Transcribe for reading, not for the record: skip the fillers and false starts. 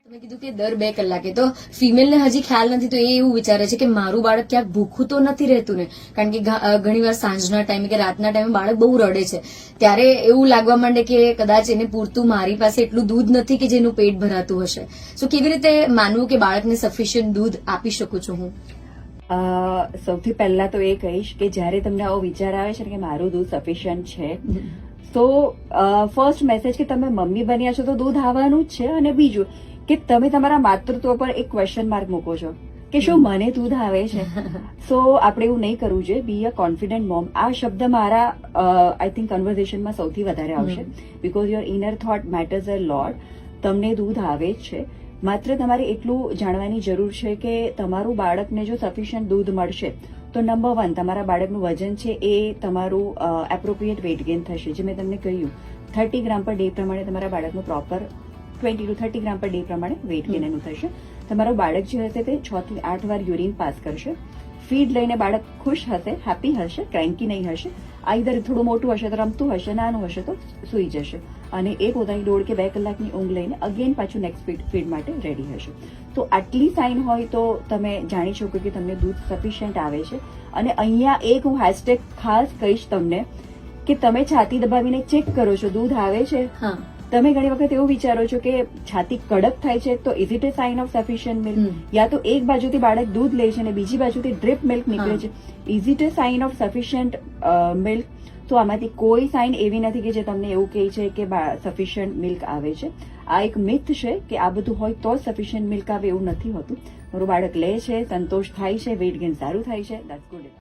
તમે કીધું કે દર 2 કલાકે તો ફિમેલને હજી ખ્યાલ નથી તો એ એવું વિચારે છે કે મારું બાળક ક્યાંક ભૂખું તો નથી રહેતું ને, કારણ કે ઘણીવાર સાંજના ટાઈમે કે રાતના ટાઈમે બાળક બહુ રડે છે ત્યારે એવું લાગવા માંડે કે કદાચ એને પૂરતું મારી પાસે એટલું દૂધ નથી કે જેનું પેટ ભરાતું હશે. સો કેવી રીતે માનવું કે બાળકને સફિશિયન્ટ દૂધ આપી શકું છું હું? સૌથી પહેલા તો એ કહીશ કે જ્યારે તમને આવો વિચાર આવે છે કે મારું દૂધ સફિશિયન્ટ છે, તો ફર્સ્ટ મેસેજ કે તમે મમ્મી બન્યા છો તો દૂધ આવવાનું જ છે. અને બીજું કે તમે તમારા માતૃત્વ પર એક ક્વેશ્ચન માર્ક મૂકો છો કે શું મને દૂધ આવે છે. સો આપણે એવું નહીં કરવું જોઈએ. Be a confident mom. આ શબ્દ મારા આઈ થિંક કન્વર્ઝેશનમાં સૌથી વધારે આવશે, because your inner thought matters a lot. તમને દૂધ આવે જ છે, માત્ર તમારે એટલું જાણવાની જરૂર છે કે તમારું બાળકને જો સફિશિયન્ટ દૂધ મળશે તો નંબર 1 તમારા બાળકનું વજન છે એ તમારું એપ્રોપ્રિએટ વેઇટ ગેઇન થશે. જે મેં તમને કહ્યું 30 ગ્રામ પર ડે પ્રમાણે તમારા બાળકનું proper 20 to 30 gram per day પ્રમાણે વેઇટ ગેઇન એનું થશે. તમારું બાળક જે હશે તે 6 થી 8 વાર યુરિન પાસ કરશે. ફીડ લઈને બાળક ખુશ હશે, હેપી હશે, ક્રેન્કી નહીં હશે. આઈધર થોડું મોટું હશે તો રમતું હશે, નાનું હશે તો સૂઈ જશે અને એ પોતાની 1.5 કે 2 કલાકની ઊંઘ લઈને અગેન પાછું નેક્સ્ટ ફીડ માટે રેડી હશે. તો આટલી સાઇન હોય તો તમે જાણી શકો કે તમને દૂધ સફિશિયન્ટ આવે છે. અને અહીંયા એક હું હેશટેગ ખાસ કહીશ તમને કે તમે છાતી દબાવીને ચેક કરો છો દૂધ આવે છે. તમે ઘણી વખત એવું વિચારો છો કે છાતી કડક થાય છે તો is it a sign of sufficient milk? યા તો એક બાજુથી બાળક દૂધ લે છે અને બીજી બાજુથી ડ્રીપ મિલ્ક નીકળે છે, is it a sign of sufficient milk? તો આમાંથી કોઈ સાઇન એવી નથી કે જે તમને એવું કહે છે કે સફિશિયન્ટ મિલ્ક આવે છે. આ એક મિથ છે કે આ બધું હોય તો જ સફિશિયન્ટ મિલ્ક આવે, એવું નથી હોતું. મારું બાળક લે છે, સંતોષ થાય છે, વેઇટ ગેઇન સારું થાય છે, દેટ્સ ગુડ.